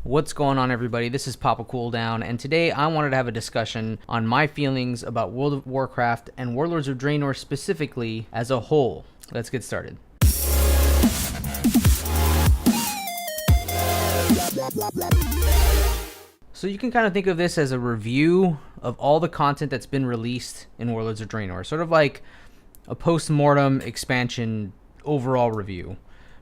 What's going on, everybody? This is Poppa Cooldown, and today I wanted to have a discussion on my feelings about World of Warcraft and Warlords of Draenor specifically as a whole. Let's get started. So you can kind of think of this as a review of all the content that's been released in Warlords of Draenor, sort of like a post-mortem expansion overall review,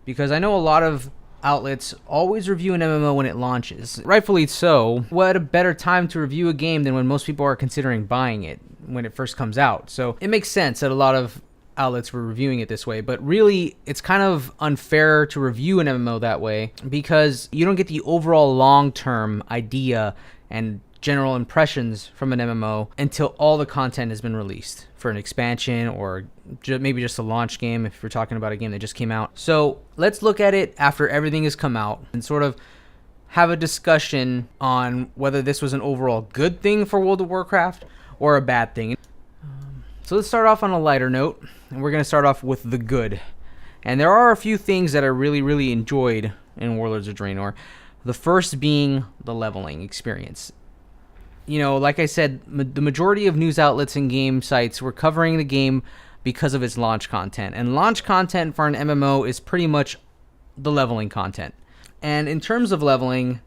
because I know a lot of outlets always review an MMO when it launches. Rightfully so. What a better time to review a game than when most people are considering buying it when it first comes out. So it makes sense that a lot of outlets were reviewing it this way, but really it's kind of unfair to review an MMO that way because you don't get the overall long-term idea and general impressions from an MMO until all the content has been released for an expansion or maybe just a launch game if we're talking about a game that just came out. So let's look at it after everything has come out and sort of have a discussion on whether this was an overall good thing for World of Warcraft or a bad thing. So let's start off on a lighter note, and we're going to start off with the good. And there are a few things that I really enjoyed in Warlords of Draenor. The first being the leveling experience. You know, like I said, the majority of news outlets and game sites were covering the game because of its launch content. And launch content for an MMO is pretty much the leveling content. And in terms of leveling,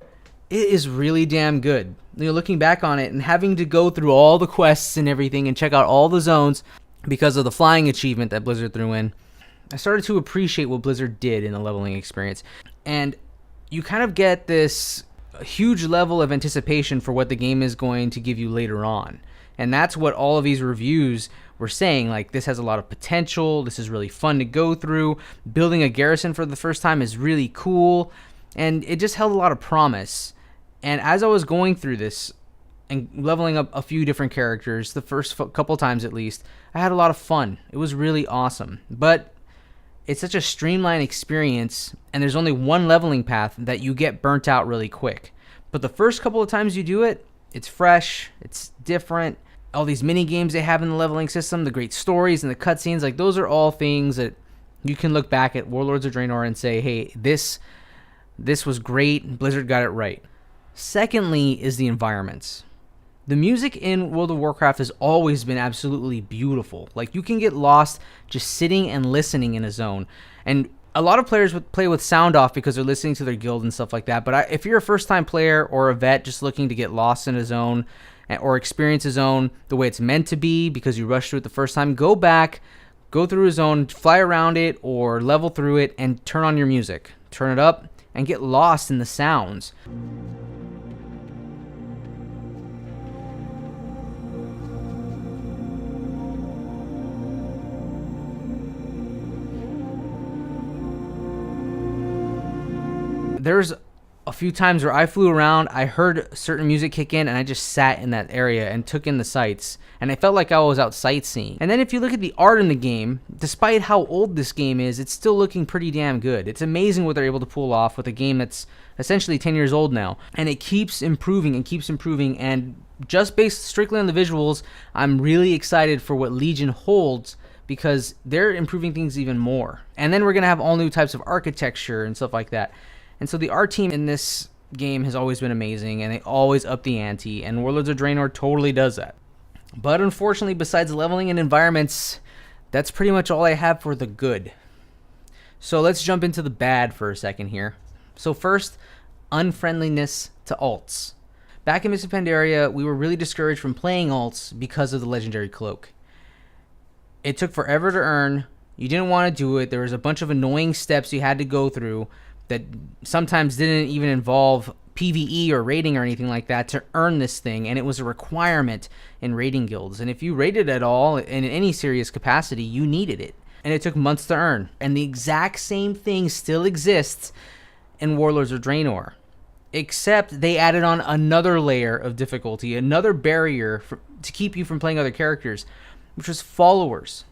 it is really damn good. You know, looking back on it and having to go through all the quests and everything and check out all the zones because of the flying achievement that Blizzard threw in, I started to appreciate what Blizzard did in the leveling experience. And you kind of get this huge level of anticipation for what the game is going to give you later on. And that's what all of these reviews were saying. Like, this has a lot of potential. This is really fun to go through. Building a garrison for the first time is really cool. And it just held a lot of promise. And as I was going through this and leveling up a few different characters, the first couple times at least, I had a lot of fun. It was really awesome. But it's such a streamlined experience, and there's only one leveling path that you get burnt out really quick. But the first couple of times you do it, it's fresh, it's different. All these mini games they have in the leveling system, the great stories and the cutscenes, like those are all things that you can look back at Warlords of Draenor and say, hey, this was great, Blizzard got it right. Secondly is the environments. The music in World of Warcraft has always been absolutely beautiful. Like, you can get lost just sitting and listening in a zone. And a lot of players would play with sound off because they're listening to their guild and stuff like that. But if you're a first-time player or a vet just looking to get lost in a zone or experience a zone the way it's meant to be because you rushed through it the first time, go back, go through a zone, fly around it or level through it and turn on your music. Turn it up and get lost in the sounds. There's a few times where I flew around, I heard certain music kick in, and I just sat in that area and took in the sights. And I felt like I was out sightseeing. And then if you look at the art in the game, despite how old this game is, it's still looking pretty damn good. It's amazing what they're able to pull off with a game that's essentially 10 years old now. And it keeps improving and keeps improving. And just based strictly on the visuals, I'm really excited for what Legion holds because they're improving things even more. And then we're going to have all new types of architecture and stuff like that. And so the art team in this game has always been amazing, and they always up the ante, and Warlords of Draenor totally does that. But unfortunately, besides leveling and environments, that's pretty much all I have for the good. So let's jump into the bad for a second here. So first, unfriendliness to alts. Back in Mists of Pandaria, we were really discouraged from playing alts because of the legendary cloak. It took forever to earn. You didn't want to do it. There was a bunch of annoying steps you had to go through that sometimes didn't even involve PvE or raiding or anything like that to earn this thing, and it was a requirement in raiding guilds. And if you raided at all in any serious capacity, you needed it, and it took months to earn. And the exact same thing still exists in Warlords of Draenor, except they added on another layer of difficulty, another barrier to keep you from playing other characters, which was followers.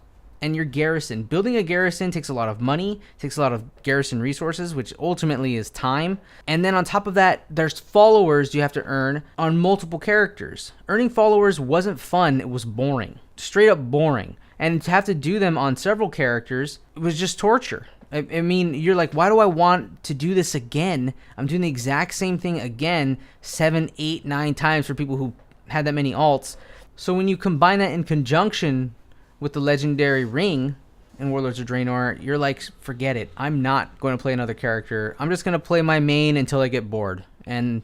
And your garrison. Building a garrison takes a lot of money, takes a lot of garrison resources, which ultimately is time. And then on top of that, there's followers you have to earn on multiple characters. Earning followers wasn't fun, it was boring. Straight up boring. And to have to do them on several characters, it was just torture. I mean, you're like, why do I want to do this again? I'm doing the exact same thing again 7, 8, 9 times for people who had that many alts. So when you combine that in conjunction with the legendary ring in Warlords of Draenor, you're like, forget it. I'm not going to play another character. I'm just going to play my main until I get bored. And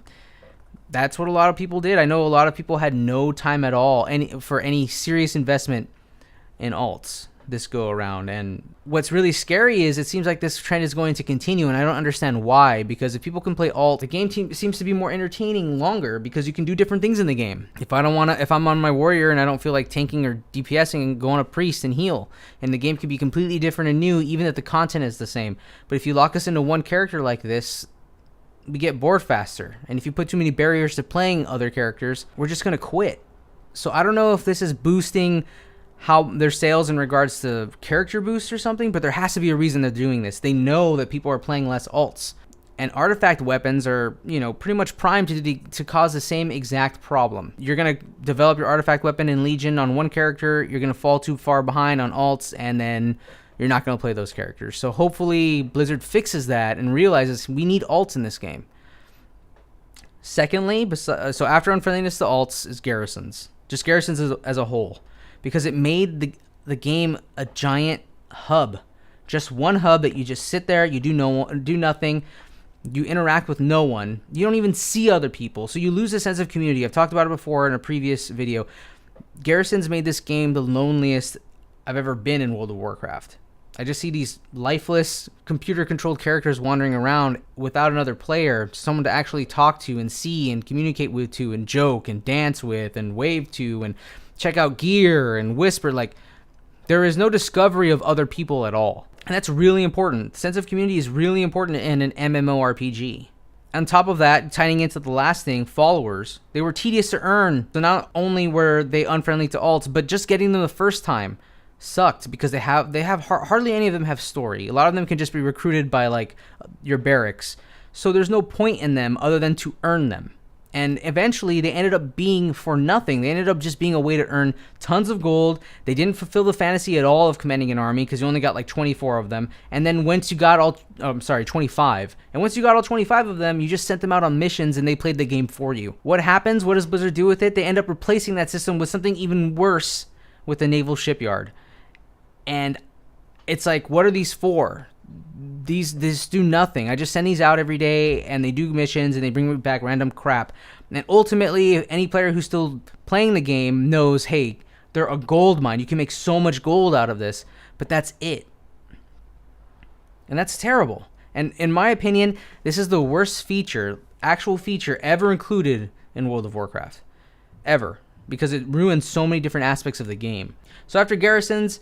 that's what a lot of people did. I know a lot of people had no time at all for any serious investment in alts this go around. And what's really scary is it seems like this trend is going to continue, and I don't understand why, because if people can play alt, the game seems to be more entertaining longer because you can do different things in the game. If I'm on my warrior and I don't feel like tanking or DPSing, and go on a priest and heal, and the game can be completely different and new even if the content is the same. But if you lock us into one character like this, we get bored faster. And if you put too many barriers to playing other characters, we're just going to quit. So I don't know if this is boosting how their sales in regards to character boost or something, but there has to be a reason they're doing this. They know that people are playing less alts, and artifact weapons are, pretty much primed to cause the same exact problem. You're going to develop your artifact weapon in Legion on one character, you're going to fall too far behind on alts, and then you're not going to play those characters. So hopefully Blizzard fixes that and realizes we need alts in this game. Secondly, so after unfriendliness to alts is Garrisons. Just Garrisons as a whole. Because it made the game a giant hub. Just one hub that you just sit there, you do nothing, you interact with no one, you don't even see other people, so you lose a sense of community. I've talked about it before in a previous video. Garrisons made this game the loneliest I've ever been in World of Warcraft. I just see these lifeless, computer-controlled characters wandering around without another player, someone to actually talk to and see and communicate with to and joke and dance with and wave to and check out gear and whisper. Like, there is no discovery of other people at all. And that's really important. Sense of community is really important in an MMORPG. On top of that, tying into the last thing, followers. They were tedious to earn. So not only were they unfriendly to alts, but just getting them the first time sucked because they have hardly any of them have story. A lot of them can just be recruited by like your barracks. So there's no point in them other than to earn them. And eventually, they ended up being for nothing. They ended up just being a way to earn tons of gold. They didn't fulfill the fantasy at all of commanding an army because you only got like 24 of them. And then once you got 25. And once you got all 25 of them, you just sent them out on missions and they played the game for you. What happens? What does Blizzard do with it? They end up replacing that system with something even worse with the naval shipyard. And it's like, what are these for? These do nothing. I just send these out every day and they do missions and they bring me back random crap. And ultimately, any player who's still playing the game knows, hey, they're a gold mine. You can make so much gold out of this, but that's it. And that's terrible. And in my opinion, this is the worst actual feature ever included in World of Warcraft. Ever. Because it ruins so many different aspects of the game. So after Garrisons,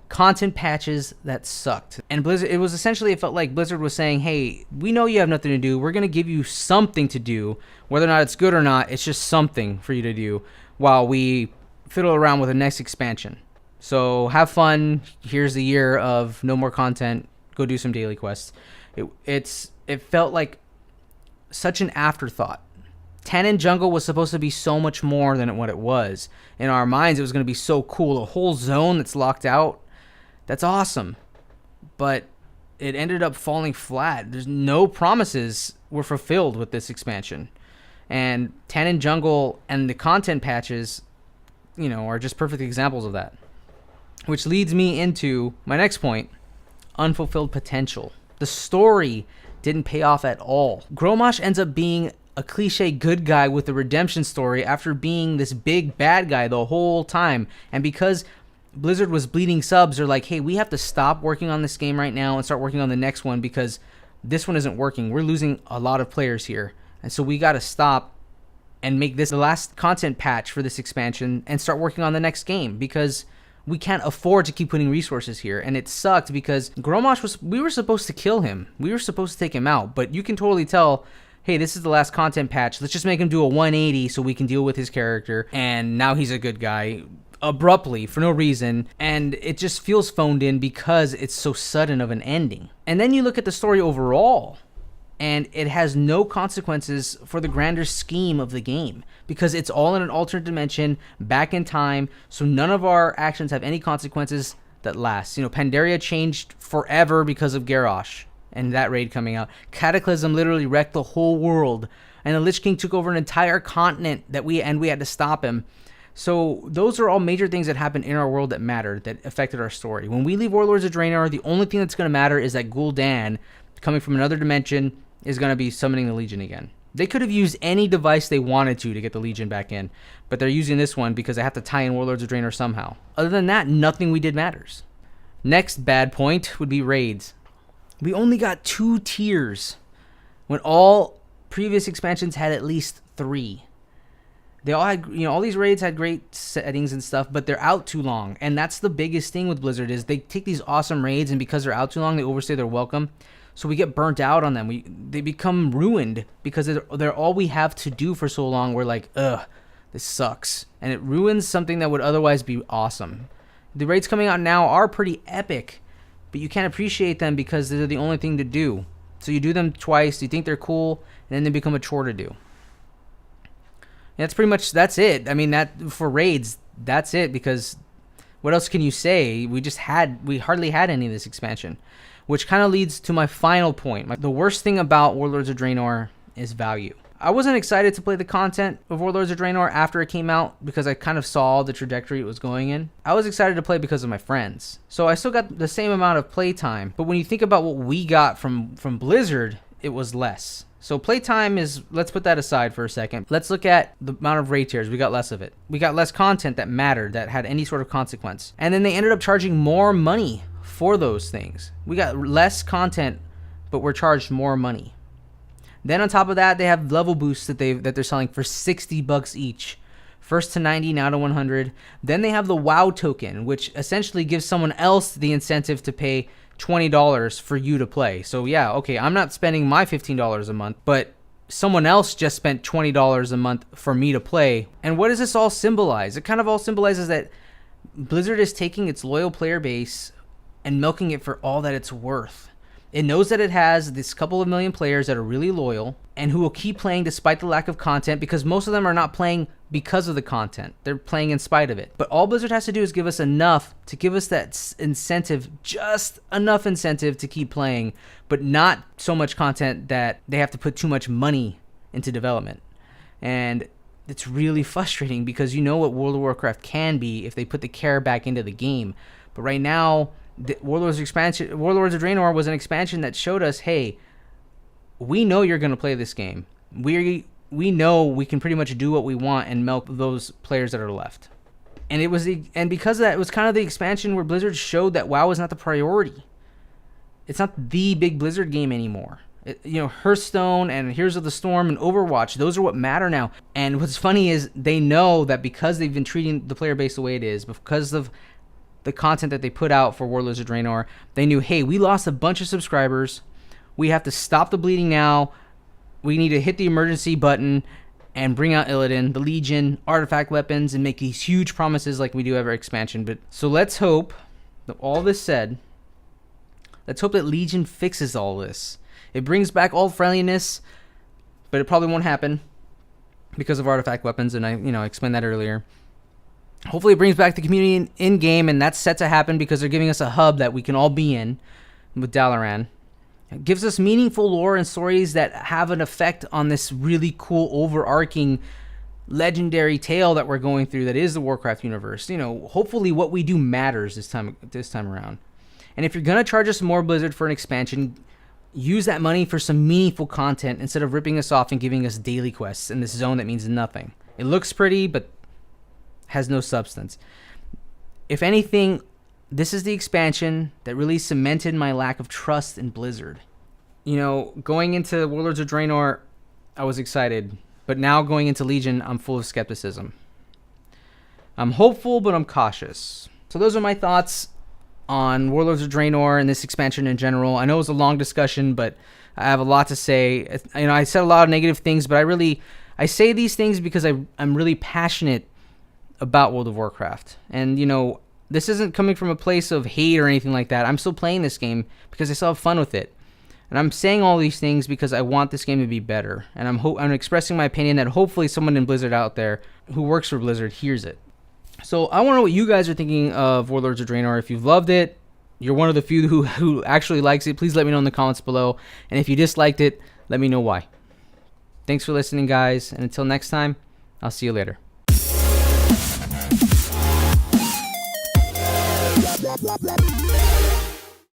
content patches that sucked. And Blizzard, it felt like Blizzard was saying, hey, we know you have nothing to do. We're going to give you something to do. Whether or not it's good or not, it's just something for you to do while we fiddle around with the next expansion. So have fun. Here's the year of no more content. Go do some daily quests. It felt like such an afterthought. Tannin Jungle was supposed to be so much more than what it was. In our minds, it was going to be so cool. A whole zone that's locked out. That's awesome. But it ended up falling flat. There's no promises were fulfilled with this expansion. And Tannin Jungle and the content patches, are just perfect examples of that. Which leads me into my next point, unfulfilled potential. The story didn't pay off at all. Grommash ends up being a cliche good guy with a redemption story after being this big bad guy the whole time. And because Blizzard was bleeding subs, they're like, hey, we have to stop working on this game right now and start working on the next one because this one isn't working. We're losing a lot of players here. And so we got to stop and make this the last content patch for this expansion and start working on the next game because we can't afford to keep putting resources here. And it sucked because Grommash we were supposed to kill him. We were supposed to take him out. But you can totally tell, hey, this is the last content patch. Let's just make him do a 180 so we can deal with his character. And now he's a good guy. Abruptly, for no reason, and it just feels phoned in because it's so sudden of an ending. And then you look at the story overall, and it has no consequences for the grander scheme of the game because it's all in an alternate dimension, back in time, so none of our actions have any consequences that lasts. You know, Pandaria changed forever because of Garrosh and that raid coming out. Cataclysm literally wrecked the whole world, and the Lich King took over an entire continent that we had to stop him. So those are all major things that happened in our world that mattered, that affected our story. When we leave Warlords of Draenor, the only thing that's going to matter is that Gul'dan, coming from another dimension, is going to be summoning the Legion again. They could have used any device they wanted to get the Legion back in, but they're using this one because they have to tie in Warlords of Draenor somehow. Other than that, nothing we did matters. Next bad point would be raids. We only got 2 tiers when all previous expansions had at least 3. They all had, all these raids had great settings and stuff, but they're out too long. And that's the biggest thing with Blizzard is they take these awesome raids, and because they're out too long, they overstay their welcome. So we get burnt out on them. They become ruined because they're all we have to do for so long. We're like, ugh, this sucks. And it ruins something that would otherwise be awesome. The raids coming out now are pretty epic, but you can't appreciate them because they're the only thing to do. So you do them twice, you think they're cool, and then they become a chore to do. That's it. I mean, that for raids, that's it, because what else can you say? We hardly had any of this expansion, which kind of leads to my final point. The worst thing about Warlords of Draenor is value. I wasn't excited to play the content of Warlords of Draenor after it came out because I kind of saw the trajectory it was going in. I was excited to play because of my friends. So I still got the same amount of playtime, but when you think about what we got from Blizzard, it was less. So playtime is, let's put that aside for a second. Let's look at the amount of raid tiers. We got less of it. We got less content that mattered, that had any sort of consequence. And then they ended up charging more money for those things. We got less content, but we're charged more money. Then on top of that, they have level boosts that they're selling for $60 each. First to 90, now to 100. Then they have the WoW token, which essentially gives someone else the incentive to pay $20 for you to play. So yeah, okay, I'm not spending my $15 a month, but someone else just spent $20 a month for me to play. And what does this all symbolize? It kind of all symbolizes that Blizzard is taking its loyal player base and milking it for all that it's worth. It knows that it has this couple of million players that are really loyal and who will keep playing despite the lack of content, because most of them are not playing because of the content. They're playing in spite of it. But all Blizzard has to do is give us enough to give us that incentive, just enough incentive to keep playing, but not so much content that they have to put too much money into development. And it's really frustrating because you know what World of Warcraft can be if they put the care back into the game. But right now, the Warlords of Draenor was an expansion that showed us, hey, we know you're going to play this game. We know we can pretty much do what we want and milk those players that are left. And because of that, it was kind of the expansion where Blizzard showed that WoW is not the priority. It's not the big Blizzard game anymore. Hearthstone and Heroes of the Storm and Overwatch, those are what matter now. And what's funny is they know that because they've been treating the player base the way it is, because of the content that they put out for Warlords of Draenor, they knew, hey, we lost a bunch of subscribers. We have to stop the bleeding now. We need to hit the emergency button and bring out Illidan, the Legion, artifact weapons, and make these huge promises like we do every expansion. But so let's hope that all this said, let's hope that Legion fixes all this. It brings back all friendliness, but it probably won't happen because of artifact weapons, and I explained that earlier. Hopefully it brings back the community in-game, and that's set to happen because they're giving us a hub that we can all be in with Dalaran. It gives us meaningful lore and stories that have an effect on this really cool, overarching, legendary tale that we're going through that is the Warcraft universe. Hopefully what we do matters this time around. And if you're going to charge us more, Blizzard, for an expansion, use that money for some meaningful content instead of ripping us off and giving us daily quests in this zone that means nothing. It looks pretty, but has no substance. If anything, this is the expansion that really cemented my lack of trust in Blizzard. Going into Warlords of Draenor, I was excited, but now going into Legion, I'm full of skepticism. I'm hopeful, but I'm cautious. So those are my thoughts on Warlords of Draenor and this expansion in general. I know it was a long discussion, but I have a lot to say. I said a lot of negative things, but I say these things because I'm really passionate about World of Warcraft. And, this isn't coming from a place of hate or anything like that. I'm still playing this game because I still have fun with it. And I'm saying all these things because I want this game to be better. And I'm expressing my opinion that hopefully someone in Blizzard out there who works for Blizzard hears it. So I want to know what you guys are thinking of Warlords of Draenor. If you've loved it, you're one of the few who actually likes it, please let me know in the comments below. And if you disliked it, let me know why. Thanks for listening, guys. And until next time, I'll see you later. Blah, blah, blah.